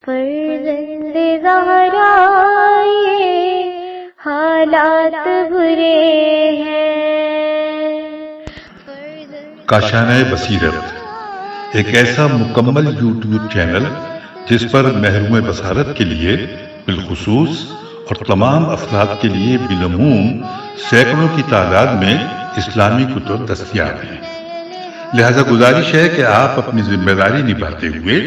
فرزند زہرا یہ حالات برے ہیں۔ کاشانۂ بصیرت ایک ایسا مکمل یوٹیوب چینل جس پر محروم بصارت کے لیے بالخصوص اور تمام افراد کے لیے بالعموم سینکڑوں کی تعداد میں اسلامی کتب دستیاب ہیں۔ لہذا گزارش ہے کہ آپ اپنی ذمہ داری نبھاتے ہوئے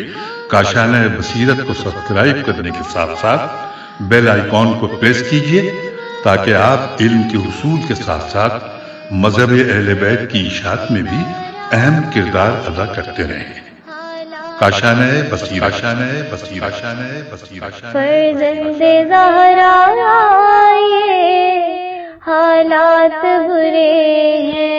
کاشانۂ بصیرت کو سبسکرائب کرنے کے ساتھ ساتھ بیل آئیکن کو پریس کیجیے تاکہ آپ علم کے حصول کے ساتھ ساتھ مذہب اہل بیت کی اشاعت میں بھی اہم کردار ادا کرتے رہیں۔ کاشانۂ بصیرت، کاشانۂ بصیرت، کاشانۂ بصیرت۔ فرزند زہرا یہ حالات برے ہیں۔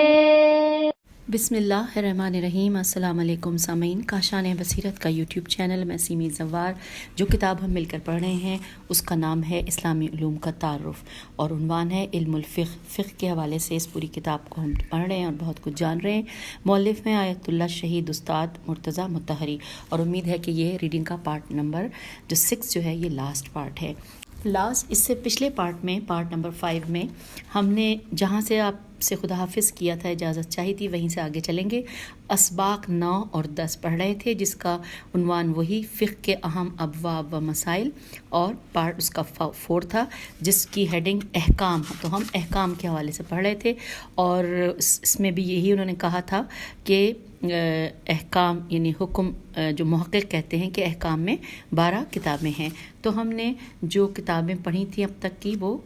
بسم اللہ الرحمن الرحیم۔ السلام علیکم سامعین، کاشانۂ بصیرت کا یوٹیوب چینل میں سیمی زوار جو کتاب ہم مل کر پڑھ رہے ہیں اس کا نام ہے اسلامی علوم کا تعارف اور عنوان ہے علم الفقہ۔ فقہ کے حوالے سے اس پوری کتاب کو ہم پڑھ رہے ہیں اور بہت کچھ جان رہے ہیں۔ مؤلف میں آیت اللہ شہید استاد مرتضیٰ مطہری، اور امید ہے کہ یہ ریڈنگ کا پارٹ نمبر جو 6 جو ہے یہ لاسٹ پارٹ ہے۔ اس سے پچھلے پارٹ میں، پارٹ نمبر 5 میں ہم نے جہاں سے آپ سے خدا حافظ کیا تھا، اجازت چاہی تھی، وہیں سے آگے چلیں گے۔ اسباق 9 اور 10 پڑھ رہے تھے جس کا عنوان وہی فقہ کے اہم ابواب و مسائل، اور پارٹ اس کا 4 تھا جس کی ہیڈنگ احکام۔ تو ہم احکام کے حوالے سے پڑھ رہے تھے اور اس میں بھی یہی انہوں نے کہا تھا کہ احکام یعنی حکم، جو محقق کہتے ہیں کہ احکام میں 12 کتابیں ہیں۔ تو ہم نے جو کتابیں پڑھی تھیں اب تک کی وہ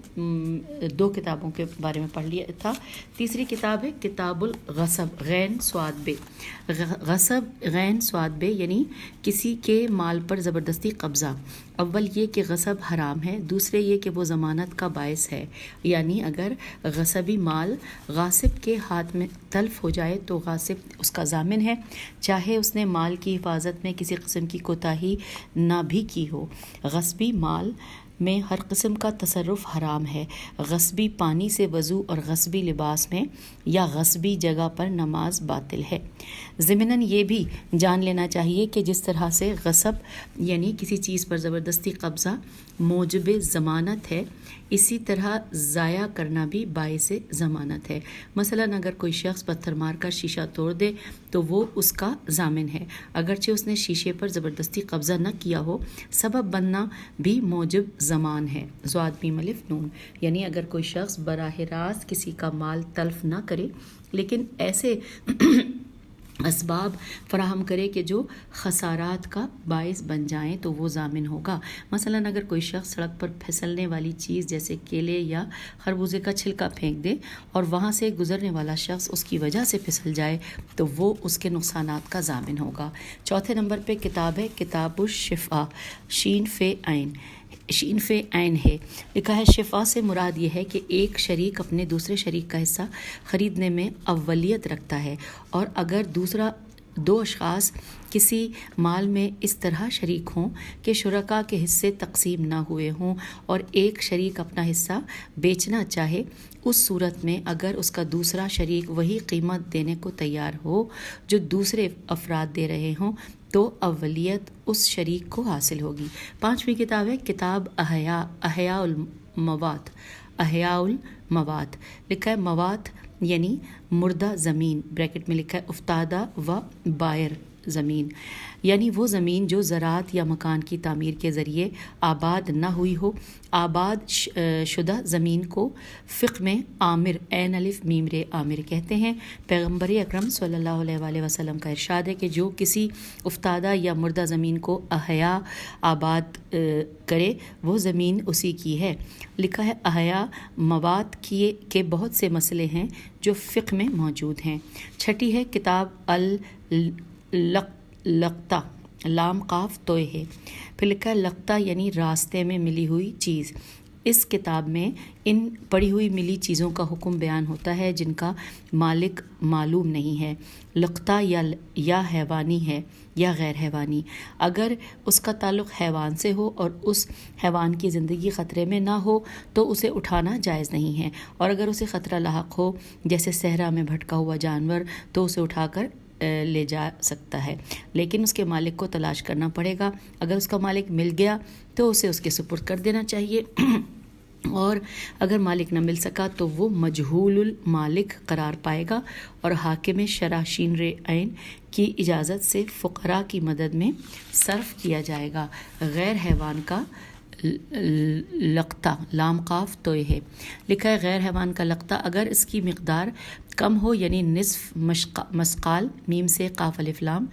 2 کتابوں کے بارے میں پڑھ لیا تھا۔ تیسری کتاب ہے کتاب الغصب غین سواد بے۔ غصب غین سواد بے یعنی کسی کے مال پر زبردستی قبضہ۔ اول یہ کہ غصب حرام ہے، دوسرے یہ کہ وہ ضمانت کا باعث ہے، یعنی اگر غصبی مال غاصب کے ہاتھ میں تلف ہو جائے تو غاصب اس کا ضامن ہے، چاہے اس نے مال کی حفاظت میں کسی قسم کی کوتاہی نہ بھی کی ہو۔ غصبی مال میں ہر قسم کا تصرف حرام ہے۔ غصبی پانی سے وضو اور غصبی لباس میں یا غصبی جگہ پر نماز باطل ہے۔ ضمناً یہ بھی جان لینا چاہیے کہ جس طرح سے غصب یعنی کسی چیز پر زبردستی قبضہ موجب ضمانت ہے، اسی طرح ضائع کرنا بھی باعث ضمانت ہے۔ مثلاً اگر کوئی شخص پتھر مار کر شیشہ توڑ دے تو وہ اس کا ضامن ہے، اگرچہ اس نے شیشے پر زبردستی قبضہ نہ کیا ہو۔ سبب بننا بھی موجب ضمان ہے، ضاد میم الف نون، یعنی اگر کوئی شخص براہ راست کسی کا مال تلف نہ کرے لیکن ایسے اسباب فراہم کرے کہ جو خسارات کا باعث بن جائیں تو وہ ضامن ہوگا۔ مثلاً اگر کوئی شخص سڑک پر پھسلنے والی چیز جیسے کیلے یا خربوزے کا چھلکا پھینک دے اور وہاں سے گزرنے والا شخص اس کی وجہ سے پھسل جائے تو وہ اس کے نقصانات کا ضامن ہوگا۔ چوتھے نمبر پہ کتاب ہے کتاب الشفاء، شین فے عین ہے۔ لکھا ہے شفا سے مراد یہ ہے کہ ایک شریک اپنے دوسرے شریک کا حصہ خریدنے میں اولیت رکھتا ہے، اور اگر 2 اشخاص کسی مال میں اس طرح شریک ہوں کہ شرکاء کے حصے تقسیم نہ ہوئے ہوں اور ایک شریک اپنا حصہ بیچنا چاہے، اس صورت میں اگر اس کا دوسرا شریک وہی قیمت دینے کو تیار ہو جو دوسرے افراد دے رہے ہوں تو اولیت اس شریک کو حاصل ہوگی۔ 5ویں کتاب ہے کتاب احیاء المواد۔ لکھا ہے مواد یعنی مردہ زمین، بریکٹ میں لکھا ہے افتادہ و بائر زمین، یعنی وہ زمین جو زراعت یا مکان کی تعمیر کے ذریعے آباد نہ ہوئی ہو۔ آباد شدہ زمین کو فقہ میں عامر عین الف میم ر عامر کہتے ہیں۔ پیغمبر اکرم صلی اللہ علیہ وآلہ وسلم کا ارشاد ہے کہ جو کسی افتادہ یا مردہ زمین کو احیا آباد کرے وہ زمین اسی کی ہے۔ لکھا ہے احیا مواد کے بہت سے مسئلے ہیں جو فقہ میں موجود ہیں۔ 6 ہے کتاب لقطہ، لام قاف توئے ہے۔ پھر لکھا ہے لقطہ یعنی راستے میں ملی ہوئی چیز۔ اس کتاب میں ان پڑی ہوئی ملی چیزوں کا حکم بیان ہوتا ہے جن کا مالک معلوم نہیں ہے۔ لقطہ یا حیوانی ہے یا غیر حیوانی، اگر اس کا تعلق حیوان سے ہو اور اس حیوان کی زندگی خطرے میں نہ ہو تو اسے اٹھانا جائز نہیں ہے، اور اگر اسے خطرہ لاحق ہو جیسے صحرا میں بھٹکا ہوا جانور تو اسے اٹھا کر لے جا سکتا ہے، لیکن اس کے مالک کو تلاش کرنا پڑے گا۔ اگر اس کا مالک مل گیا تو اسے اس کے سپرد کر دینا چاہیے، اور اگر مالک نہ مل سکا تو وہ مجہول المالک قرار پائے گا اور حاکم شرع شین عین کی اجازت سے فقراء کی مدد میں صرف کیا جائے گا۔ غیر حیوان کا لقطہ، لام قاف توئے ہے، لکھا ہے غیر حیوان کا لقطہ اگر اس کی مقدار کم ہو، یعنی نصف مسقال میم سے قاف الف لام،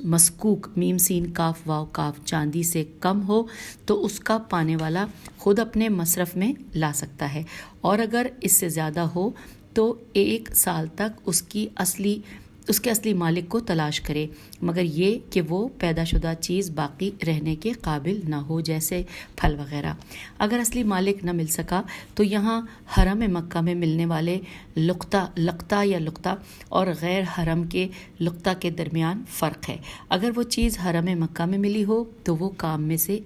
مسکوک میم سین کاف واو کاف چاندی سے کم ہو تو اس کا پانے والا خود اپنے مصرف میں لا سکتا ہے، اور اگر اس سے زیادہ ہو تو 1 سال تک اس کے اصلی مالک کو تلاش کرے، مگر یہ کہ وہ پیدا شدہ چیز باقی رہنے کے قابل نہ ہو، جیسے پھل وغیرہ۔ اگر اصلی مالک نہ مل سکا تو یہاں حرم مکہ میں ملنے والے لقطہ یا لقطہ اور غیر حرم کے لقطہ کے درمیان فرق ہے۔ اگر وہ چیز حرم مکہ میں ملی ہو تو وہ 2 کام میں سے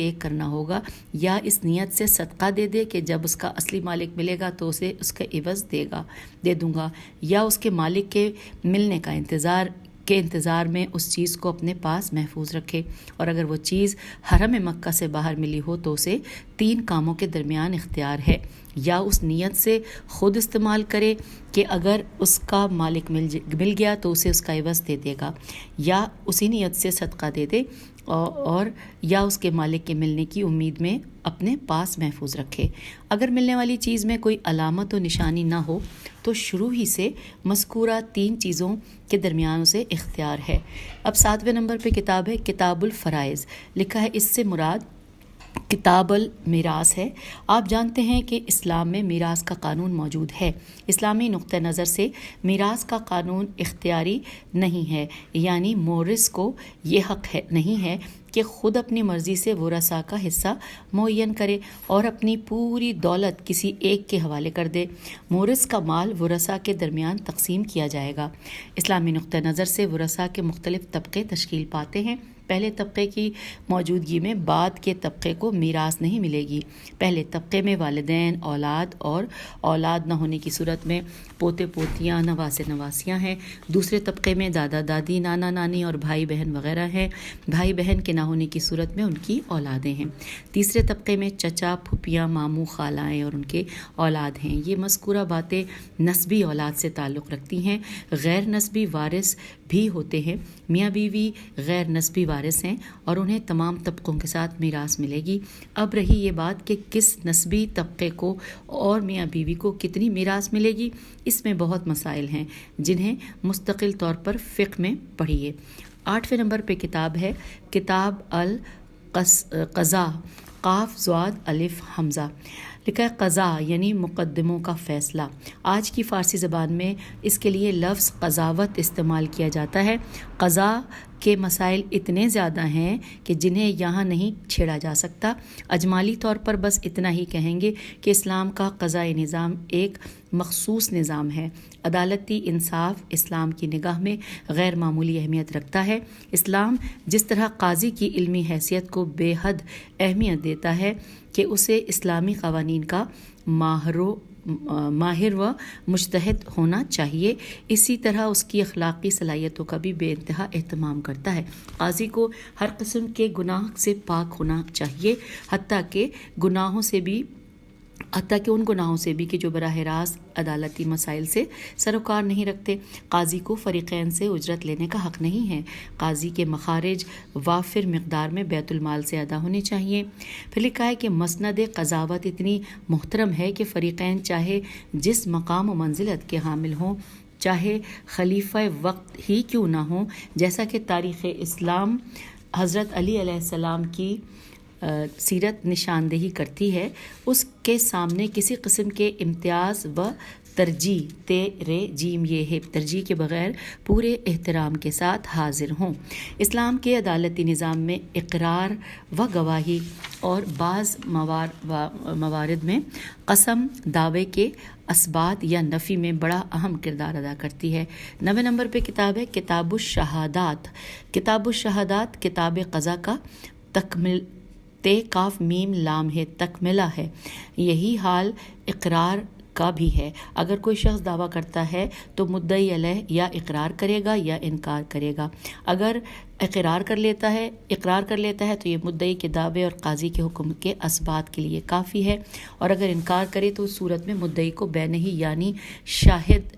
ایک کرنا ہوگا، یا اس نیت سے صدقہ دے کہ جب اس کا اصلی مالک ملے گا تو اسے اس کا عوض دے دوں گا، یا اس کے مالک کے ملنے کا انتظار میں اس چیز کو اپنے پاس محفوظ رکھے، اور اگر وہ چیز حرم مکہ سے باہر ملی ہو تو اسے 3 کاموں کے درمیان اختیار ہے، یا اس نیت سے خود استعمال کرے کہ اگر اس کا مالک مل گیا تو اسے اس کا عوض دے دے گا، یا اسی نیت سے صدقہ دے اور یا اس کے مالک کے ملنے کی امید میں اپنے پاس محفوظ رکھے۔ اگر ملنے والی چیز میں کوئی علامت و نشانی نہ ہو تو شروع ہی سے مذکورہ 3 چیزوں کے درمیان اسے اختیار ہے۔ اب 7ویں نمبر پہ کتاب ہے کتاب الفرائض، لکھا ہے اس سے مراد کتاب المیراث ہے۔ آپ جانتے ہیں کہ اسلام میں میراث کا قانون موجود ہے۔ اسلامی نقطہ نظر سے میراث کا قانون اختیاری نہیں ہے، یعنی مورث کو یہ حق نہیں ہے کہ خود اپنی مرضی سے ورثاء کا حصہ معین کرے اور اپنی پوری دولت کسی ایک کے حوالے کر دے۔ مورث کا مال ورثاء کے درمیان تقسیم کیا جائے گا۔ اسلامی نقطہ نظر سے ورثاء کے مختلف طبقے تشکیل پاتے ہیں۔ پہلے طبقے کی موجودگی میں بعد کے طبقے کو میراث نہیں ملے گی۔ پہلے طبقے میں والدین، اولاد اور اولاد نہ ہونے کی صورت میں پوتے پوتیاں، نواسے نواسیاں ہیں۔ دوسرے طبقے میں دادا دادی، نانا نانی اور بھائی بہن وغیرہ ہیں۔ بھائی بہن کے نہ ہونے کی صورت میں ان کی اولادیں ہیں۔ تیسرے طبقے میں چچا، پھوپھیاں، ماموں، خالائیں اور ان کے اولاد ہیں۔ یہ مذکورہ باتیں نسبی اولاد سے تعلق رکھتی ہیں۔ غیر نسبی وارث بھی ہوتے ہیں۔ میاں بیوی غیر نسبی وارث ہیں اور انہیں تمام طبقوں کے ساتھ میراث ملے گی۔ اب رہی یہ بات کہ کس نسبی طبقے کو اور میاں بیوی کو کتنی میراث ملے گی، اس میں بہت مسائل ہیں جنہیں مستقل طور پر فقہ میں پڑھیے۔ 8ویں نمبر پہ کتاب ہے کتاب القضاء، قاف زواد الف حمزہ، لکھا ہے قضاء یعنی مقدموں کا فیصلہ۔ آج کی فارسی زبان میں اس کے لیے لفظ قضاوت استعمال کیا جاتا ہے۔ قضاء کے مسائل اتنے زیادہ ہیں کہ جنہیں یہاں نہیں چھیڑا جا سکتا۔ اجمالی طور پر بس اتنا ہی کہیں گے کہ اسلام کا قضائی نظام ایک مخصوص نظام ہے۔ عدالتی انصاف اسلام کی نگاہ میں غیر معمولی اہمیت رکھتا ہے۔ اسلام جس طرح قاضی کی علمی حیثیت کو بے حد اہمیت دیتا ہے کہ اسے اسلامی قوانین کا ماہر و مجتہد ہونا چاہیے، اسی طرح اس کی اخلاقی صلاحیتوں کا بھی بے انتہا اہتمام کرتا ہے۔ قاضی کو ہر قسم کے گناہ سے پاک ہونا چاہیے، حتیٰ کہ ان گناہوں سے بھی کہ جو براہ راست عدالتی مسائل سے سروکار نہیں رکھتے۔ قاضی کو فریقین سے اجرت لینے کا حق نہیں ہے۔ قاضی کے مخارج وافر مقدار میں بیت المال سے ادا ہونے چاہیے۔ پھر لکھا ہے کہ مسند قضاوت اتنی محترم ہے کہ فریقین چاہے جس مقام و منزلت کے حامل ہوں، چاہے خلیفہ وقت ہی کیوں نہ ہوں، جیسا کہ تاریخ اسلام حضرت علی علیہ السلام کی سیرت نشاندہی کرتی ہے، اس کے سامنے کسی قسم کے امتیاز و ترجیح ترجیح کے بغیر پورے احترام کے ساتھ حاضر ہوں۔ اسلام کے عدالتی نظام میں اقرار و گواہی اور بعض موارد میں قسم دعوے کے اثبات یا نفی میں بڑا اہم کردار ادا کرتی ہے۔ 9ویں نمبر پہ کتاب ہے کتاب الشہادات۔ کتاب الشہادات کتاب قضا کا کاف میم لام ہے، تکملہ ہے۔ یہی حال اقرار کا بھی ہے۔ اگر کوئی شخص دعویٰ کرتا ہے تو مدعی علیہ یا اقرار کرے گا یا انکار کرے گا۔ اگر اقرار کر لیتا ہے تو یہ مدعی کے دعوے اور قاضی کے حکم کے اثبات کے لیے کافی ہے، اور اگر انکار کرے تو اس صورت میں مدعی کو بینہی یعنی شاہد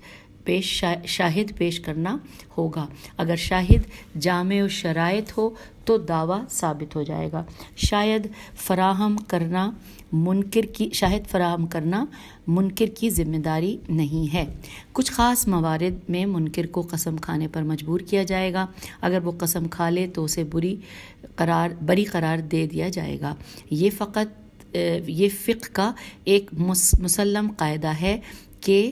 پیش کرنا ہوگا۔ اگر شاہد جامع الشرائط ہو تو دعویٰ ثابت ہو جائے گا۔ شاہد فراہم کرنا منکر کی ذمہ داری نہیں ہے۔ کچھ خاص موارد میں منکر کو قسم کھانے پر مجبور کیا جائے گا۔ اگر وہ قسم کھا لے تو اسے بری قرار دے دیا جائے گا۔ یہ فقہ کا ایک مسلم قاعدہ ہے کہ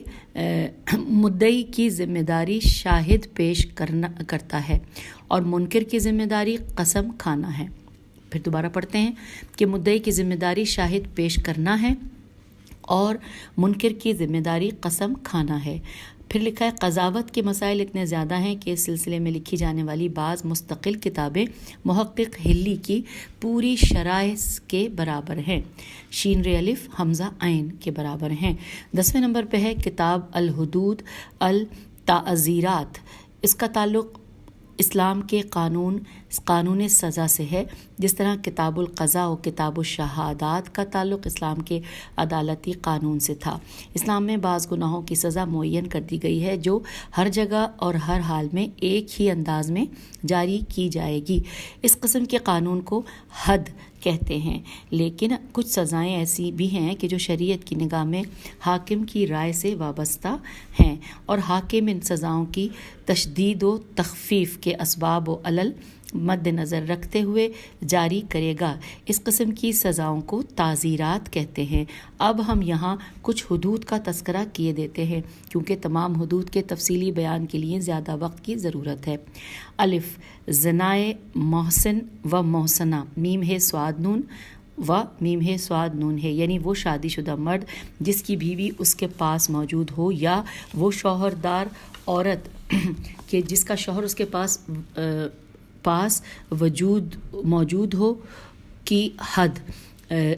مدعی کی ذمہ داری شاہد پیش کرتا ہے اور منکر کی ذمہ داری قسم کھانا ہے۔ پھر دوبارہ پڑھتے ہیں کہ مدعی کی ذمہ داری شاہد پیش کرنا ہے اور منکر کی ذمہ داری قسم کھانا ہے۔ پھر لکھا ہے قضاوت کے مسائل اتنے زیادہ ہیں کہ اس سلسلے میں لکھی جانے والی بعض مستقل کتابیں محقق ہلی کی پوری شرائح کے برابر ہیں، شین ر الف حمزہ عین کے برابر ہیں۔ 10ویں نمبر پہ ہے کتاب الحدود التعزیرات۔ اس کا تعلق اسلام کے قانون سزا سے ہے، جس طرح کتاب القضاء و کتاب الشہادات کا تعلق اسلام کے عدالتی قانون سے تھا۔ اسلام میں بعض گناہوں کی سزا معین کر دی گئی ہے جو ہر جگہ اور ہر حال میں ایک ہی انداز میں جاری کی جائے گی۔ اس قسم کے قانون کو حد کہتے ہیں، لیکن کچھ سزائیں ایسی بھی ہیں کہ جو شریعت کی نگاہ میں حاکم کی رائے سے وابستہ ہیں، اور حاکم ان سزاؤں کی تشدید و تخفیف کے اسباب و علل مد نظر رکھتے ہوئے جاری کرے گا۔ اس قسم کی سزاؤں کو تعزیرات کہتے ہیں۔ اب ہم یہاں کچھ حدود کا تذکرہ کیے دیتے ہیں کیونکہ تمام حدود کے تفصیلی بیان کے لیے زیادہ وقت کی ضرورت ہے۔ الف زنائے محسن و محسنہ میم ہے سواد نون ہے، یعنی وہ شادی شدہ مرد جس کی بیوی اس کے پاس موجود ہو یا وہ شوہردار عورت کہ جس کا شوہر اس کے پاس موجود ہو کی حد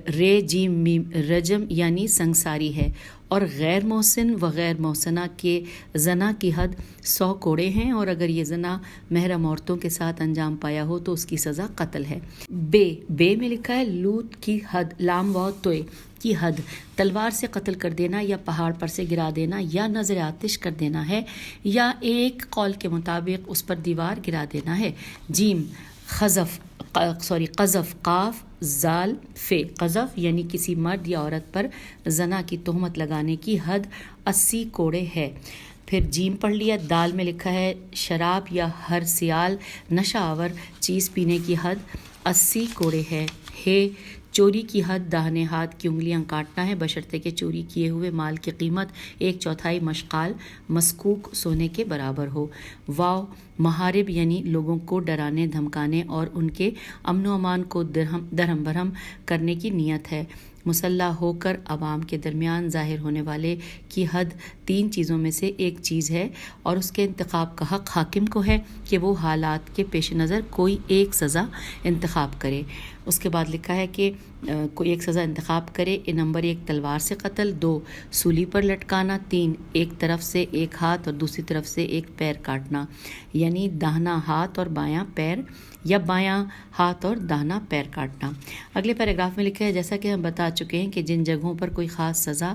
رے جیم میم رجم یعنی سنگساری ہے، اور غیر محسن و غیر محسنہ کے زنا کی حد 100 کوڑے ہیں، اور اگر یہ زنا محرم عورتوں کے ساتھ انجام پایا ہو تو اس کی سزا قتل ہے۔ بے میں لکھا ہے لوت کی حد لام و توئے کی حد تلوار سے قتل کر دینا یا پہاڑ پر سے گرا دینا یا نظر آتش کر دینا ہے، یا ایک قول کے مطابق اس پر دیوار گرا دینا ہے۔ جیم قذف قاف زال فے قذف یعنی کسی مرد یا عورت پر زنا کی تہمت لگانے کی حد 80 کوڑے ہے۔ پھر جیم پڑھ لیا۔ دال میں لکھا ہے شراب یا ہر سیال نشہ آور چیز پینے کی حد 80 کوڑے ہے۔ چوری کی حد داہنے ہاتھ کی انگلیاں کاٹنا ہے بشرطے کہ چوری کیے ہوئے مال کی قیمت 1/4 مشقال مسکوک سونے کے برابر ہو۔ واو محارب یعنی لوگوں کو ڈرانے دھمکانے اور ان کے امن و امان کو درہم برہم کرنے کی نیت ہے۔ مسلح ہو کر عوام کے درمیان ظاہر ہونے والے کی حد 3 چیزوں میں سے ایک چیز ہے، اور اس کے انتخاب کا حق حاکم کو ہے کہ وہ حالات کے پیش نظر کوئی ایک سزا انتخاب کرے۔ اس کے بعد لکھا ہے کہ کوئی ایک سزا انتخاب کرے۔ نمبر 1 تلوار سے قتل، 2 سولی پر لٹکانا، 3 ایک طرف سے ایک ہاتھ اور دوسری طرف سے ایک پیر کاٹنا، یعنی داہنا ہاتھ اور بایاں پیر یا بایاں ہاتھ اور داہنا پیر کاٹنا۔ اگلے پیراگراف میں لکھا ہے جیسا کہ ہم بتا چکے ہیں کہ جن جگہوں پر کوئی خاص سزا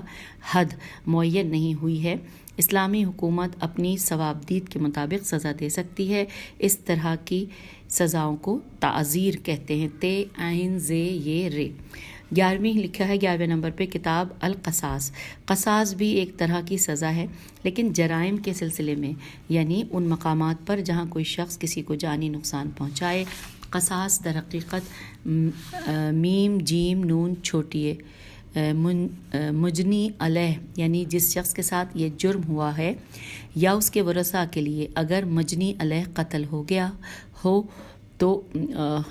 حد معین نہیں ہوئی ہے، اسلامی حکومت اپنی ثوابدید کے مطابق سزا دے سکتی ہے۔ اس طرح کی سزاؤں کو تعزیر کہتے ہیں، تے عین زے یہ رے۔ 11ویں لکھا ہے 11ویں نمبر پہ کتاب القصاص۔ قصاص بھی ایک طرح کی سزا ہے لیکن جرائم کے سلسلے میں، یعنی ان مقامات پر جہاں کوئی شخص کسی کو جانی نقصان پہنچائے۔ قصاص در حقیقت میم جیم نون چھوٹی مجنی علیہ یعنی جس شخص کے ساتھ یہ جرم ہوا ہے یا اس کے ورثاء کے لیے اگر مجنی علیہ قتل ہو گیا ہو تو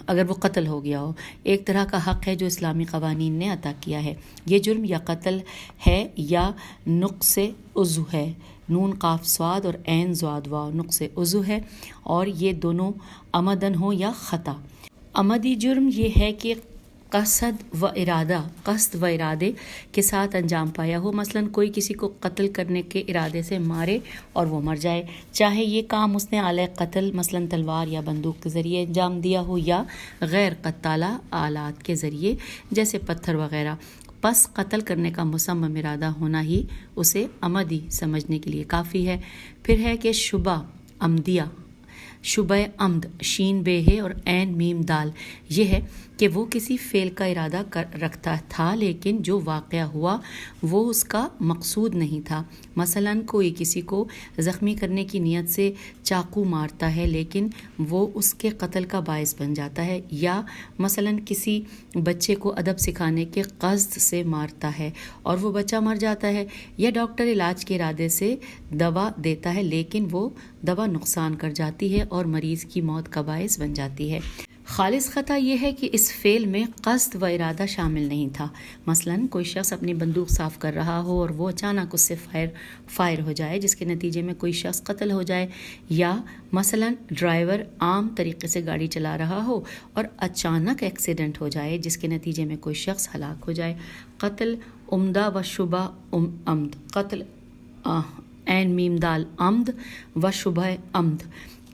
اگر وہ قتل ہو گیا ہو، ایک طرح کا حق ہے جو اسلامی قوانین نے عطا کیا ہے۔ یہ جرم یا قتل ہے یا نقص عضو ہے، نون قاف سواد اور عین زواد واو نقص عضو ہے، اور یہ دونوں عمدن ہو یا خطا۔ عمدی جرم یہ ہے کہ قصد و ارادے کے ساتھ انجام پایا ہو، مثلاً کوئی کسی کو قتل کرنے کے ارادے سے مارے اور وہ مر جائے، چاہے یہ کام اس نے آلہ قتل مثلاً تلوار یا بندوق کے ذریعے انجام دیا ہو یا غیر قتالہ آلات کے ذریعے جیسے پتھر وغیرہ، پس قتل کرنے کا مصمم ارادہ ہونا ہی اسے عمدی سمجھنے کے لیے کافی ہے۔ پھر ہے کہ شبہ عمدیہ، شبہ عمد شین بے ہے اور عین میم دال، یہ ہے کہ وہ کسی فعل کا ارادہ رکھتا تھا لیکن جو واقعہ ہوا وہ اس کا مقصود نہیں تھا، مثلاً کوئی کسی کو زخمی کرنے کی نیت سے چاقو مارتا ہے لیکن وہ اس کے قتل کا باعث بن جاتا ہے، یا مثلاً کسی بچے کو ادب سکھانے کے قصد سے مارتا ہے اور وہ بچہ مر جاتا ہے، یا ڈاکٹر علاج کے ارادے سے دوا دیتا ہے لیکن وہ دوا نقصان کر جاتی ہے اور مریض کی موت کا باعث بن جاتی ہے۔ خالص خطا یہ ہے کہ اس فعل میں قصد و ارادہ شامل نہیں تھا، مثلاً کوئی شخص اپنی بندوق صاف کر رہا ہو اور وہ اچانک اس سے فائر ہو جائے جس کے نتیجے میں کوئی شخص قتل ہو جائے، یا مثلاً ڈرائیور عام طریقے سے گاڑی چلا رہا ہو اور اچانک ایکسیڈنٹ ہو جائے جس کے نتیجے میں کوئی شخص ہلاک ہو جائے۔ قتل عمدہ و شبہ عمد، قتل عین میم دال عمد و شبہ عمد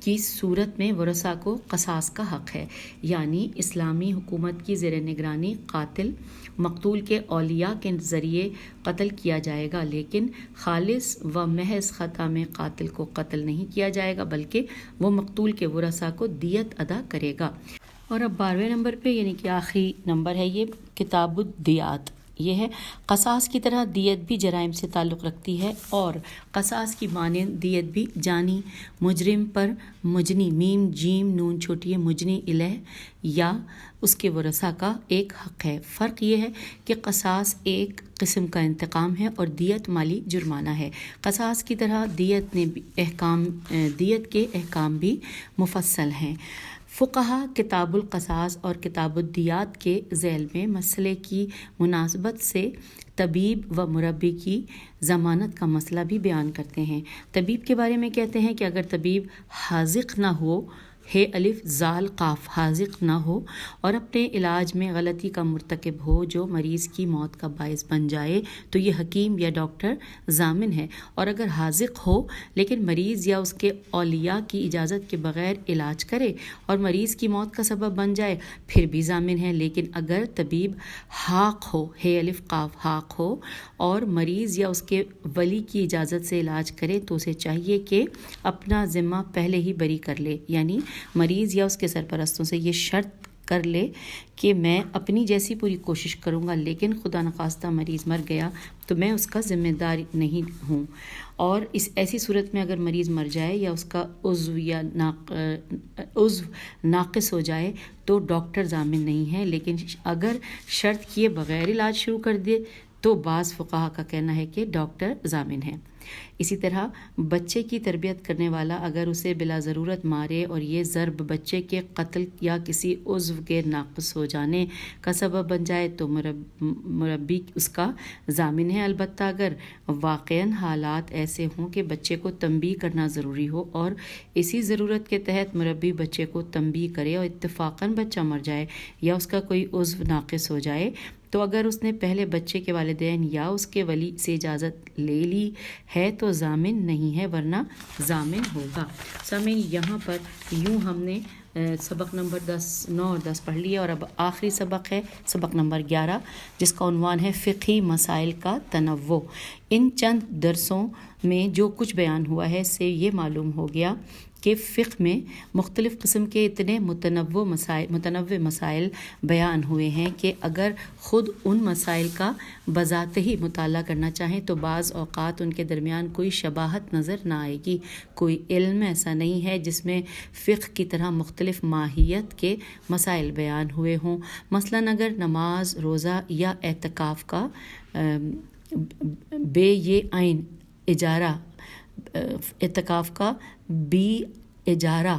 کی صورت میں ورثاء کو قصاص کا حق ہے، یعنی اسلامی حکومت کی زیر نگرانی قاتل مقتول کے اولیاء کے ذریعے قتل کیا جائے گا، لیکن خالص و محض خطا میں قاتل کو قتل نہیں کیا جائے گا بلکہ وہ مقتول کے ورثاء کو دیت ادا کرے گا۔ اور اب 12ویں نمبر پہ یعنی کہ آخری نمبر ہے یہ کتاب الدیات، یہ ہے قصاص کی طرح دیت بھی جرائم سے تعلق رکھتی ہے اور قصاص کی مانند دیت بھی جانی مجرم پر مجنی میم جیم نون چھوٹی مجنی الہ یا اس کے ورثاء کا ایک حق ہے۔ فرق یہ ہے کہ قصاص ایک قسم کا انتقام ہے اور دیت مالی جرمانہ ہے۔ قصاص کی طرح دیت کے احکام بھی مفصل ہیں۔ فقہا کتاب القصاص اور کتاب الدیات کے ذیل میں مسئلے کی مناسبت سے طبیب و مربی کی ضمانت کا مسئلہ بھی بیان کرتے ہیں۔ طبیب کے بارے میں کہتے ہیں کہ اگر طبیب حاذق نہ ہو، ہے الف زال قاف حاذق نہ ہو اور اپنے علاج میں غلطی کا مرتکب ہو جو مریض کی موت کا باعث بن جائے تو یہ حکیم یا ڈاکٹر ضامن ہے، اور اگر حاذق ہو لیکن مریض یا اس کے اولیاء کی اجازت کے بغیر علاج کرے اور مریض کی موت کا سبب بن جائے پھر بھی ضامن ہے، لیکن اگر طبیب حاق ہو، ہے الف قاف حاق ہو اور مریض یا اس کے ولی کی اجازت سے علاج کرے تو اسے چاہیے کہ اپنا ذمہ پہلے ہی بری کر لے، یعنی مریض یا اس کے سرپرستوں سے یہ شرط کر لے کہ میں اپنی جیسی پوری کوشش کروں گا لیکن خدا نخواستہ مریض مر گیا تو میں اس کا ذمہ دار نہیں ہوں، اور اس ایسی صورت میں اگر مریض مر جائے یا اس کا عضو ناقص ہو جائے تو ڈاکٹر ضامن نہیں ہے، لیکن اگر شرط کیے بغیر علاج شروع کر دے تو بعض فقہا کا کہنا ہے کہ ڈاکٹر ضامن ہے۔ اسی طرح بچے کی تربیت کرنے والا اگر اسے بلا ضرورت مارے اور یہ ضرب بچے کے قتل یا کسی عضو کے ناقص ہو جانے کا سبب بن جائے تو مربی اس کا ضامن ہے، البتہ اگر واقعاً حالات ایسے ہوں کہ بچے کو تنبیہ کرنا ضروری ہو اور اسی ضرورت کے تحت مربی بچے کو تنبیہ کرے اور اتفاقاً بچہ مر جائے یا اس کا کوئی عضو ناقص ہو جائے تو اگر اس نے پہلے بچے کے والدین یا اس کے ولی سے اجازت لے لی ہے تو ضامن نہیں ہے ورنہ ضامن ہوگا۔ سامعین یہاں پر یوں ہم نے سبق نمبر 9 اور 10 پڑھ لیا، اور اب آخری سبق ہے سبق نمبر 11 جس کا عنوان ہے فقہی مسائل کا تنوع۔ ان چند درسوں میں جو کچھ بیان ہوا ہے اس سے یہ معلوم ہو گیا کہ فقہ میں مختلف قسم کے اتنے متنوع مسائل بیان ہوئے ہیں کہ اگر خود ان مسائل کا بذات ہی مطالعہ کرنا چاہیں تو بعض اوقات ان کے درمیان کوئی شباہت نظر نہ آئے گی۔ کوئی علم ایسا نہیں ہے جس میں فقہ کی طرح مختلف ماہیت کے مسائل بیان ہوئے ہوں، مثلاً اگر نماز، روزہ یا اعتکاف کا بے یہ عین اجارہ، اعتکاف کا بی اجارہ،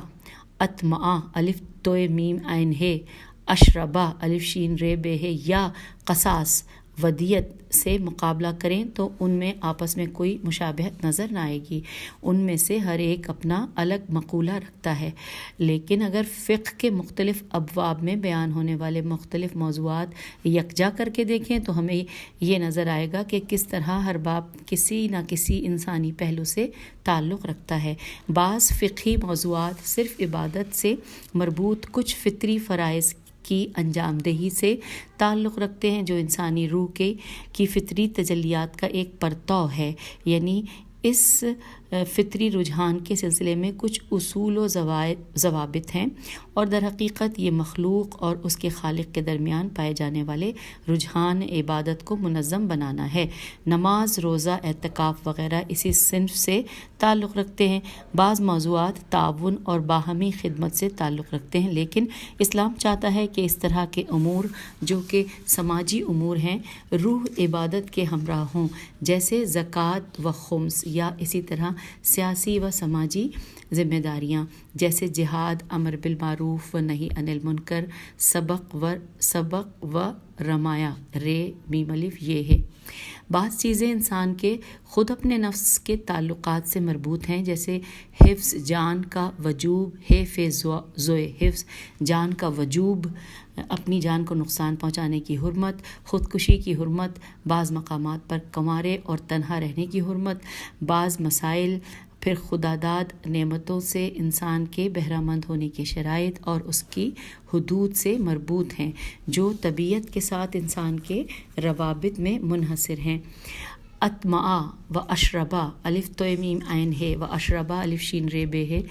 اتمعہ الف تو میم عین ہے، اشربہ الف شین رے بے ہے، یا قصاص ودیت سے مقابلہ کریں تو ان میں آپس میں کوئی مشابہت نظر نہ آئے گی، ان میں سے ہر ایک اپنا الگ مقولہ رکھتا ہے، لیکن اگر فقہ کے مختلف ابواب میں بیان ہونے والے مختلف موضوعات یکجا کر کے دیکھیں تو ہمیں یہ نظر آئے گا کہ کس طرح ہر باب کسی نہ کسی انسانی پہلو سے تعلق رکھتا ہے۔ بعض فقہی موضوعات صرف عبادت سے مربوط کچھ فطری فرائض کی انجام دہی سے تعلق رکھتے ہیں جو انسانی روح کی فطری تجلیات کا ایک پرتو ہے، یعنی اس فطری رجحان کے سلسلے میں کچھ اصول و ضوابط ہیں، اور در حقیقت یہ مخلوق اور اس کے خالق کے درمیان پائے جانے والے رجحان عبادت کو منظم بنانا ہے۔ نماز، روزہ، اعتکاف وغیرہ اسی صنف سے تعلق رکھتے ہیں۔ بعض موضوعات تعاون اور باہمی خدمت سے تعلق رکھتے ہیں، لیکن اسلام چاہتا ہے کہ اس طرح کے امور جو کہ سماجی امور ہیں روح عبادت کے ہمراہ ہوں، جیسے زکوٰۃ و خمس، یا اسی طرح سیاسی و سماجی ذمہ داریاں جیسے جہاد، امر بالمعروف و نہی عن المنکر، سبق و رمایا، رے میم الف یہ ہے۔ بعض چیزیں انسان کے خود اپنے نفس کے تعلقات سے مربوط ہیں، جیسے حفظ جان کا وجوب، حفظ حفظ جان کا وجوب، اپنی جان کو نقصان پہنچانے کی حرمت، خودکشی کی حرمت، بعض مقامات پر کنوارے اور تنہا رہنے کی حرمت، بعض مسائل پھر خداداد نعمتوں سے انسان کے بہرہ مند ہونے کی شرائط اور اس کی حدود سے مربوط ہیں جو طبیعت کے ساتھ انسان کے روابط میں منحصر ہیں۔ اطمعا و اشربا الف تو میم عین ہے و اشربا الف شین رے بے ہے،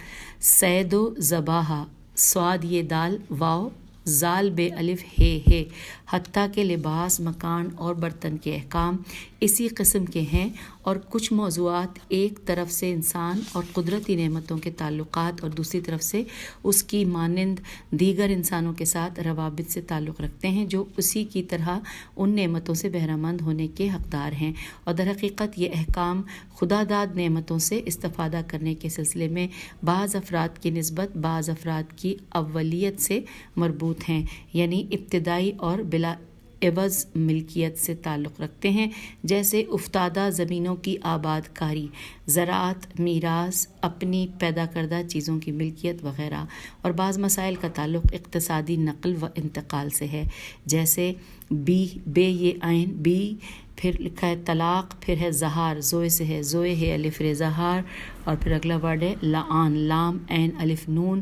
سید و ذباحہ صاد یہ دال واو زال بے الف ہے، حتیٰ کہ لباس، مکان اور برتن کے احکام اسی قسم کے ہیں، اور کچھ موضوعات ایک طرف سے انسان اور قدرتی نعمتوں کے تعلقات اور دوسری طرف سے اس کی مانند دیگر انسانوں کے ساتھ روابط سے تعلق رکھتے ہیں جو اسی کی طرح ان نعمتوں سے بہرہ مند ہونے کے حقدار ہیں، اور در حقیقت یہ احکام خداداد نعمتوں سے استفادہ کرنے کے سلسلے میں بعض افراد کی نسبت بعض افراد کی اولیت سے مربوط ہیں، یعنی ابتدائی اور بلا عوض ملکیت سے تعلق رکھتے ہیں، جیسے افتادہ زمینوں کی آباد کاری، زراعت، میراث، اپنی پیدا کردہ چیزوں کی ملکیت وغیرہ، اور بعض مسائل کا تعلق اقتصادی نقل و انتقال سے ہے، جیسے بے یہ عین بی، پھر لکھا ہے طلاق، پھر ہے زہار، زوئے سے ہے، زوئے ہے الف رے زہار، اور پھر اگلا ورڈ ہے لعان، لام عین الف نون،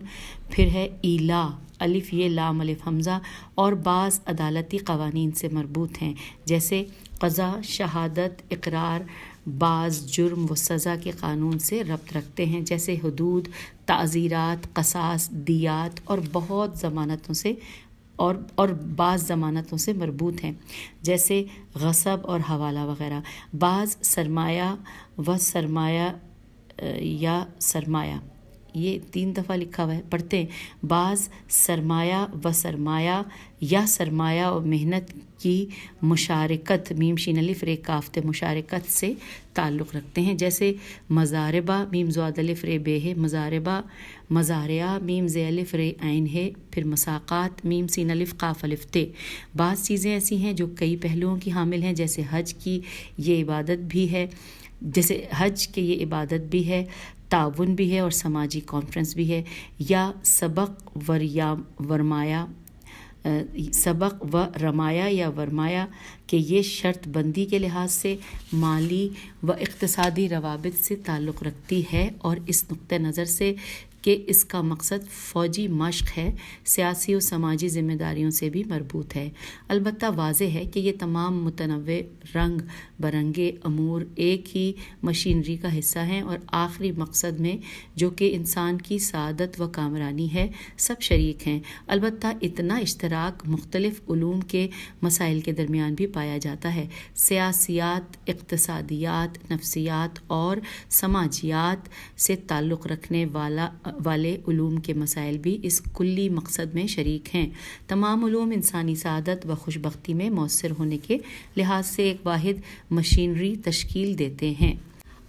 پھر ہے ایلا، الف یہ لام الف حمزہ، اور بعض عدالتی قوانین سے مربوط ہیں، جیسے قضا، شہادت، اقرار، بعض جرم و سزا کے قانون سے ربط رکھتے ہیں، جیسے حدود، تعزیرات، قصاص، دیات، اور بہت ضمانتوں سے اور بعض ضمانتوں سے مربوط ہیں، جیسے غصب اور حوالہ وغیرہ، بعض سرمایہ و سرمایہ یا سرمایہ، یہ 3 دفعہ لکھا ہوا ہے، پڑھتے ہیں، بعض سرمایہ و سرمایہ یا سرمایہ و محنت کی مشارکت، میم شین الف رے کاف تے مشارکت سے تعلق رکھتے ہیں، جیسے مزاربہ، میم زواد الف رے بے ہے، مزاربہ، مزارعہ، میم زے الف رے عین ہے، پھر مساقات، میم سین الف قاف الف تے۔ بعض چیزیں ایسی ہیں جو کئی پہلوؤں کی حامل ہیں، جیسے حج کی یہ عبادت بھی ہے، تعاون بھی ہے اور سماجی کانفرنس بھی ہے، یا سبق و رمایا یا ورمایا کہ یہ شرط بندی کے لحاظ سے مالی و اقتصادی روابط سے تعلق رکھتی ہے، اور اس نقطہ نظر سے کہ اس کا مقصد فوجی مشق ہے، سیاسی و سماجی ذمہ داریوں سے بھی مربوط ہے۔ البتہ واضح ہے کہ یہ تمام متنوع رنگ برنگے امور ایک ہی مشینری کا حصہ ہیں، اور آخری مقصد میں جو کہ انسان کی سعادت و کامرانی ہے سب شریک ہیں۔ البتہ اتنا اشتراک مختلف علوم کے مسائل کے درمیان بھی پایا جاتا ہے۔ سیاسیات، اقتصادیات، نفسیات اور سماجیات سے تعلق رکھنے والے علوم کے مسائل بھی اس کلی مقصد میں شریک ہیں۔ تمام علوم انسانی سعادت و خوشبختی میں مؤثر ہونے کے لحاظ سے ایک واحد مشینری تشکیل دیتے ہیں۔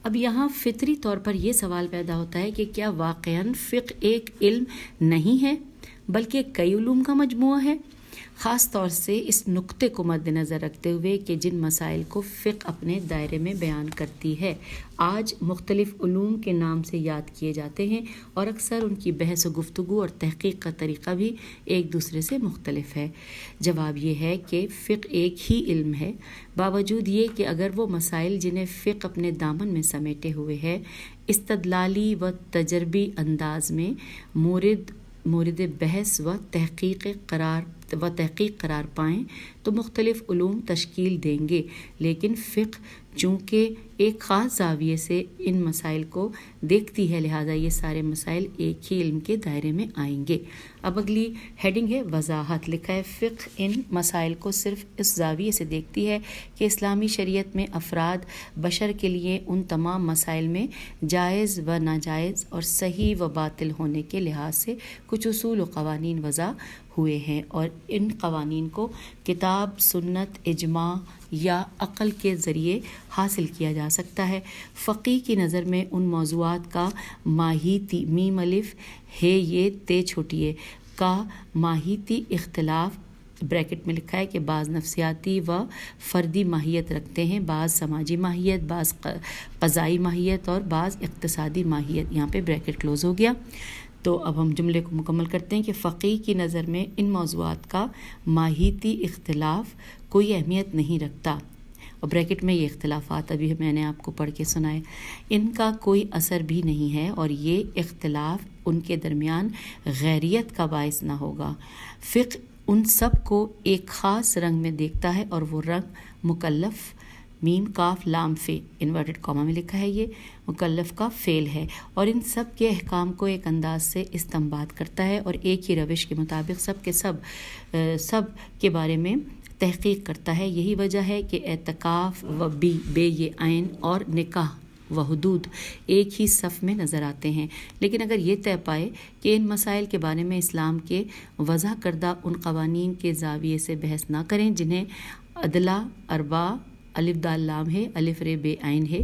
اب یہاں فطری طور پر یہ سوال پیدا ہوتا ہے کہ کیا واقعاً فقہ ایک علم نہیں ہے بلکہ کئی علوم کا مجموعہ ہے؟ خاص طور سے اس نقطے کو مد نظر رکھتے ہوئے کہ جن مسائل کو فقہ اپنے دائرے میں بیان کرتی ہے آج مختلف علوم کے نام سے یاد کیے جاتے ہیں اور اکثر ان کی بحث و گفتگو اور تحقیق کا طریقہ بھی ایک دوسرے سے مختلف ہے۔ جواب یہ ہے کہ فقہ ایک ہی علم ہے، باوجود یہ کہ اگر وہ مسائل جنہیں فقہ اپنے دامن میں سمیٹے ہوئے ہے استدلالی و تجربی انداز میں مورد بحث و تحقیق قرار پائیں تو مختلف علوم تشکیل دیں گے، لیکن فقہ چونکہ ایک خاص زاویے سے ان مسائل کو دیکھتی ہے لہٰذا یہ سارے مسائل ایک ہی علم کے دائرے میں آئیں گے۔ اب اگلی ہیڈنگ ہے وضاحت۔ لکھا ہے فقہ ان مسائل کو صرف اس زاویے سے دیکھتی ہے کہ اسلامی شریعت میں افراد بشر کے لیے ان تمام مسائل میں جائز و ناجائز اور صحیح و باطل ہونے کے لحاظ سے کچھ اصول و قوانین وضع ہوئے ہیں اور ان قوانین کو کتاب، سنت، اجماع یا عقل کے ذریعے حاصل کیا جا سکتا ہے۔ فقی کی نظر میں ان موضوعات کا ماہیتی میم الف ہے یہ تے چھوٹی ہے کا ماہیتی اختلاف بریکٹ میں لکھا ہے کہ بعض نفسیاتی و فردی ماہیت رکھتے ہیں، بعض سماجی ماہیت، بعض قضائی ماہیت اور بعض اقتصادی ماہیت، یہاں پہ بریکٹ کلوز ہو گیا۔ تو اب ہم جملے کو مکمل کرتے ہیں کہ فقی کی نظر میں ان موضوعات کا ماہیتی اختلاف کوئی اہمیت نہیں رکھتا، اور بریکٹ میں یہ اختلافات ابھی میں نے آپ کو پڑھ کے سنائے، ان کا کوئی اثر بھی نہیں ہے اور یہ اختلاف ان کے درمیان غیریت کا باعث نہ ہوگا۔ فقہ ان سب کو ایک خاص رنگ میں دیکھتا ہے اور وہ رنگ مکلف میم کاف لام فے انورٹڈ کاما میں لکھا ہے، یہ مکلف کا فعل ہے اور ان سب کے احکام کو ایک انداز سے استنباط کرتا ہے اور ایک ہی روش کے مطابق سب کے بارے میں تحقیق کرتا ہے۔ یہی وجہ ہے کہ اعتکاف و بے یہ عین اور نکاح و حدود ایک ہی صف میں نظر آتے ہیں، لیکن اگر یہ طے پائے کہ ان مسائل کے بارے میں اسلام کے وضع کردہ ان قوانین کے زاویے سے بحث نہ کریں جنہیں عدلہ اربع الف دال لام ہے، الف رے بے عین ہے،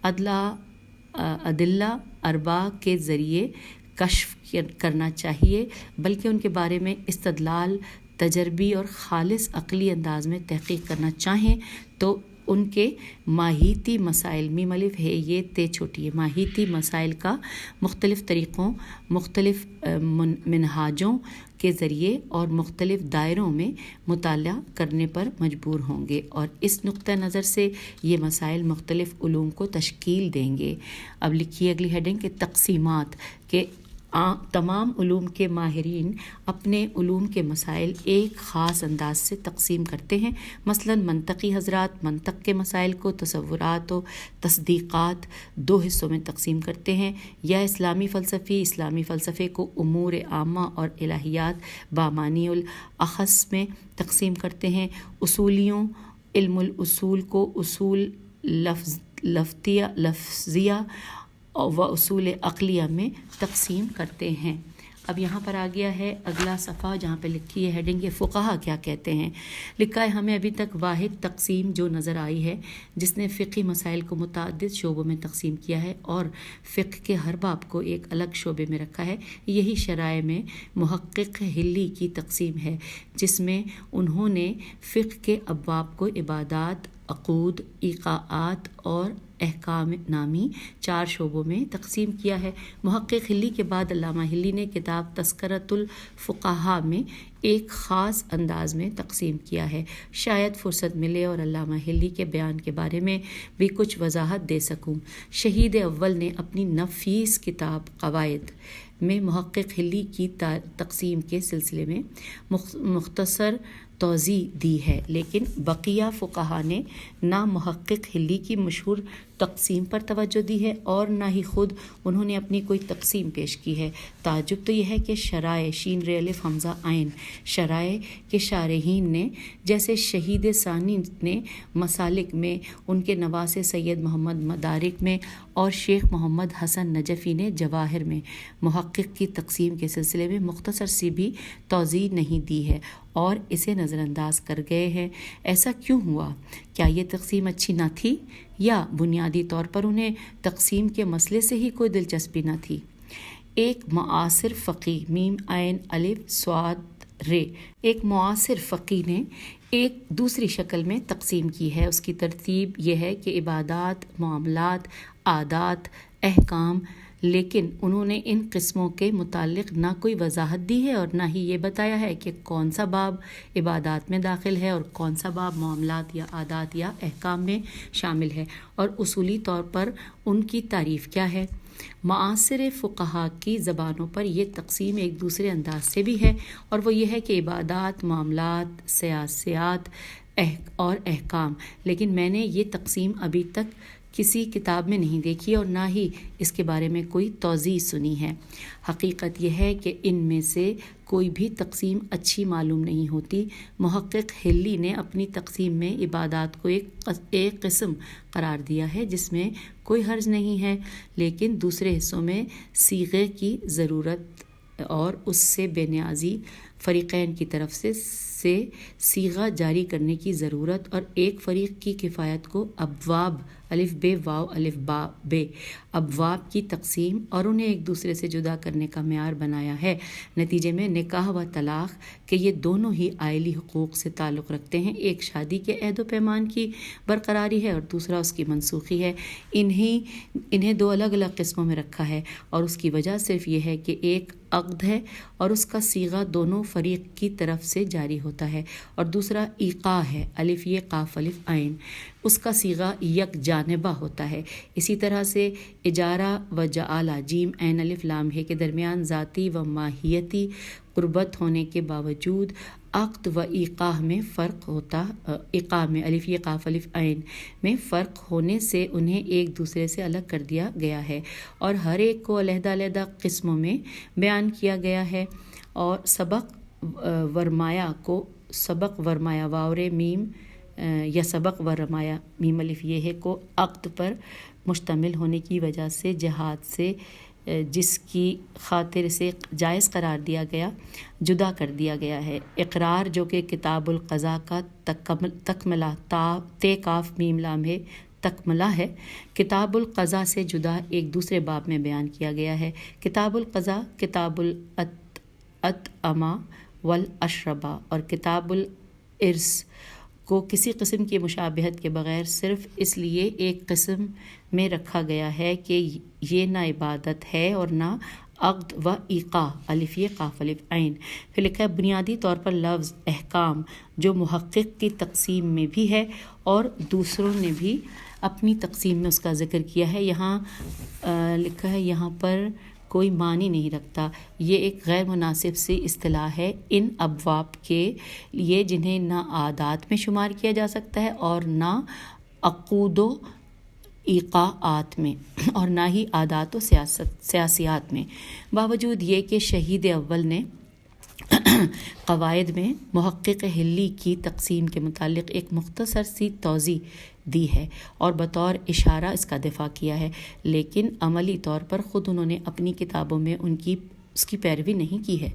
عدلہ اربع کے ذریعے کشف کرنا چاہیے، بلکہ ان کے بارے میں استدلال تجربی اور خالص عقلی انداز میں تحقیق کرنا چاہیں تو ان کے ماہیتی مسائل میم الف ہے یہ تے چھوٹی ہے ماہیتی مسائل کا مختلف طریقوں، مختلف منہاجوں کے ذریعے اور مختلف دائروں میں مطالعہ کرنے پر مجبور ہوں گے اور اس نقطہ نظر سے یہ مسائل مختلف علوم کو تشکیل دیں گے۔ اب لکھیے اگلی ہیڈنگ کہ تقسیمات، کہ تمام علوم کے ماہرین اپنے علوم کے مسائل ایک خاص انداز سے تقسیم کرتے ہیں۔ مثلاً منطقی حضرات منطق کے مسائل کو تصورات و تصدیقات دو حصوں میں تقسیم کرتے ہیں، یا اسلامی فلسفے کو امور عامہ اور الہیات بامانی الاخص میں تقسیم کرتے ہیں۔ اصولیوں علم الاصول کو اصول لفظیہ و اصول عقلیہ میں تقسیم کرتے ہیں۔ اب یہاں پر آ گیا ہے اگلا صفحہ جہاں پہ لکھی ہے ہیڈنگ یہ فقہا کیا کہتے ہیں۔ لکھا ہے ہمیں ابھی تک واحد تقسیم جو نظر آئی ہے جس نے فقہی مسائل کو متعدد شعبوں میں تقسیم کیا ہے اور فقہ کے ہر باب کو ایک الگ شعبے میں رکھا ہے، یہی شرائع میں محقق ہلی کی تقسیم ہے جس میں انہوں نے فقہ کے ابواب کو عبادات، عقود، ایقاعات اور احکام نامی 4 شعبوں میں تقسیم کیا ہے۔ محقق ہلی کے بعد علامہ ہلی نے کتاب تذکرۃ الفقہاء میں ایک خاص انداز میں تقسیم کیا ہے۔ شاید فرصت ملے اور علامہ ہلی کے بیان کے بارے میں بھی کچھ وضاحت دے سکوں۔ شہید اول نے اپنی نفیس کتاب قواعد میں محقق ہلی کی تقسیم کے سلسلے میں مختصر توضیح دی ہے، لیکن بقیہ فقہا نے نہ محقق ہلی کی مشہور تقسیم پر توجہ دی ہے اور نہ ہی خود انہوں نے اپنی کوئی تقسیم پیش کی ہے۔ تعجب تو یہ ہے کہ شرائع شین ر الف حمزہ عین شرائع کے شارحین نے جیسے شہید ثانی نے مسالک میں، ان کے نواسے سید محمد مدارک میں اور شیخ محمد حسن نجفی نے جواہر میں محقق کی تقسیم کے سلسلے میں مختصر سی بھی توضیح نہیں دی ہے اور اسے نظر انداز کر گئے ہیں۔ ایسا کیوں ہوا؟ کیا یہ تقسیم اچھی نہ تھی یا بنیادی طور پر انہیں تقسیم کے مسئلے سے ہی کوئی دلچسپی نہ تھی؟ ایک معاصر فقیہ میم عین الف صاد ایک معاصر فقی نے ایک دوسری شکل میں تقسیم کی ہے۔ اس کی ترتیب یہ ہے کہ عبادات، معاملات، عادات، احکام، لیکن انہوں نے ان قسموں کے متعلق نہ کوئی وضاحت دی ہے اور نہ ہی یہ بتایا ہے کہ کون سا باب عبادات میں داخل ہے اور کون سا باب معاملات یا عادات یا احکام میں شامل ہے، اور اصولی طور پر ان کی تعریف کیا ہے۔ معاصر فقہا کی زبانوں پر یہ تقسیم ایک دوسرے انداز سے بھی ہے، اور وہ یہ ہے کہ عبادات، معاملات، سیاسیات اور احکام، لیکن میں نے یہ تقسیم ابھی تک کسی کتاب میں نہیں دیکھی اور نہ ہی اس کے بارے میں کوئی توضیح سنی ہے۔ حقیقت یہ ہے کہ ان میں سے کوئی بھی تقسیم اچھی معلوم نہیں ہوتی۔ محقق ہلی نے اپنی تقسیم میں عبادات کو ایک قسم قرار دیا ہے جس میں کوئی حرج نہیں ہے، لیکن دوسرے حصوں میں صیغے کی ضرورت اور اس سے بے نیازی فریقین کی طرف سے صیغہ جاری کرنے کی ضرورت، اور ایک فریق کی کفایت کو ابواب الف بے واو الف با بے ابواب کی تقسیم اور انہیں ایک دوسرے سے جدا کرنے کا معیار بنایا ہے۔ نتیجے میں نکاح و طلاق کہ یہ دونوں ہی آئلی حقوق سے تعلق رکھتے ہیں، ایک شادی کے عہد و پیمان کی برقراری ہے اور دوسرا اس کی منسوخی ہے۔ انہیں دو الگ الگ قسموں میں رکھا ہے، اور اس کی وجہ صرف یہ ہے کہ ایک عقد ہے اور اس کا صیغہ دونوں فریق کی طرف سے جاری ہوتا ہے، اور دوسرا ایقاع ہے الف یہ قاف الف عین، اس کا صیغہ یک جانبہ ہوتا ہے۔ اسی طرح سے اجارہ و جعالہ جیم عین الف لام ہے کے درمیان ذاتی و ماہیتی قربت ہونے کے باوجود عقد و ایقاع میں فرق ہوتا، ایقاع میں الف یہ قاف الف عین میں فرق ہونے سے انہیں ایک دوسرے سے الگ کر دیا گیا ہے اور ہر ایک کو علیحدہ علیحدہ قسموں میں بیان کیا گیا ہے۔ اور سبق ورمایا کو سبق ورمایا واور میم یا سبق ورمایا میم الف یہ ہے کو عقد پر مشتمل ہونے کی وجہ سے جہاد سے جس کی خاطر سے جائز قرار دیا گیا جدا کر دیا گیا ہے۔ اقرار جو کہ کتاب القضاء کا تکملہ تے کاف میم لام ہے تکملہ ہے، کتاب القضاء سے جدا ایک دوسرے باب میں بیان کیا گیا ہے۔ کتاب القضاء کتاب الاطعمہ والاشربہ اور کتاب الارث کو کسی قسم کی مشابہت کے بغیر صرف اس لیے ایک قسم میں رکھا گیا ہے کہ یہ نہ عبادت ہے اور نہ عقد و ایقاع الف یہ قاف الف عین۔ پھر لکھا ہے بنیادی طور پر لفظ احکام جو محقق کی تقسیم میں بھی ہے اور دوسروں نے بھی اپنی تقسیم میں اس کا ذکر کیا ہے، یہاں لکھا ہے یہاں پر کوئی معنی نہیں رکھتا، یہ ایک غیر مناسب سی اصطلاح ہے ان ابواب کے لیے جنہیں نہ عادات میں شمار کیا جا سکتا ہے اور نہ عقود و ایقاعات میں اور نہ ہی عادات و سیاسیات میں۔ باوجود یہ کہ شہید اول نے قواعد میں محقق ہلی کی تقسیم کے متعلق ایک مختصر سی توضیح دی ہے اور بطور اشارہ اس کا دفاع کیا ہے، لیکن عملی طور پر خود انہوں نے اپنی کتابوں میں اس کی پیروی نہیں کی ہے۔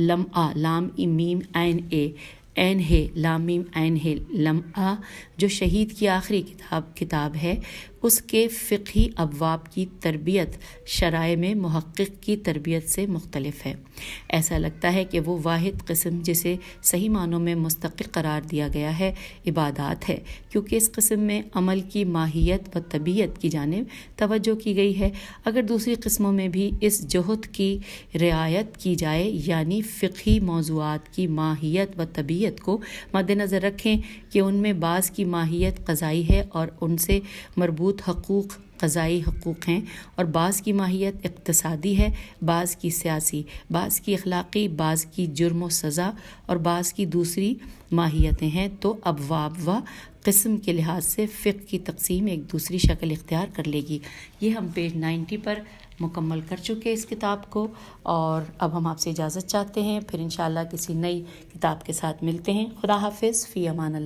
لمعہ لام میم عین اے عین ہے لام میم عین ہے لمعہ جو شہید کی آخری کتاب ہے، اس کے فقہی ابواب کی تربیت شرائع میں محقق کی تربیت سے مختلف ہے۔ ایسا لگتا ہے کہ وہ واحد قسم جسے صحیح معنوں میں مستقل قرار دیا گیا ہے عبادات ہے، کیونکہ اس قسم میں عمل کی ماہیت و طبیعت کی جانب توجہ کی گئی ہے۔ اگر دوسری قسموں میں بھی اس جہت کی رعایت کی جائے، یعنی فقہی موضوعات کی ماہیت و طبیعت کو مد نظر رکھیں کہ ان میں بعض کی ماہیت قضائی ہے اور ان سے مربوط حقوق قضائی حقوق ہیں، اور بعض کی ماہیت اقتصادی ہے، بعض کی سیاسی، بعض کی اخلاقی، بعض کی جرم و سزا اور بعض کی دوسری ماہیتیں ہیں، تو ابواب و قسم کے لحاظ سے فقہ کی تقسیم ایک دوسری شکل اختیار کر لے گی۔ یہ ہم پیج 90 پر مکمل کر چکے اس کتاب کو، اور اب ہم آپ سے اجازت چاہتے ہیں، پھر انشاءاللہ کسی نئی کتاب کے ساتھ ملتے ہیں۔ خدا حافظ، فی امان اللہ۔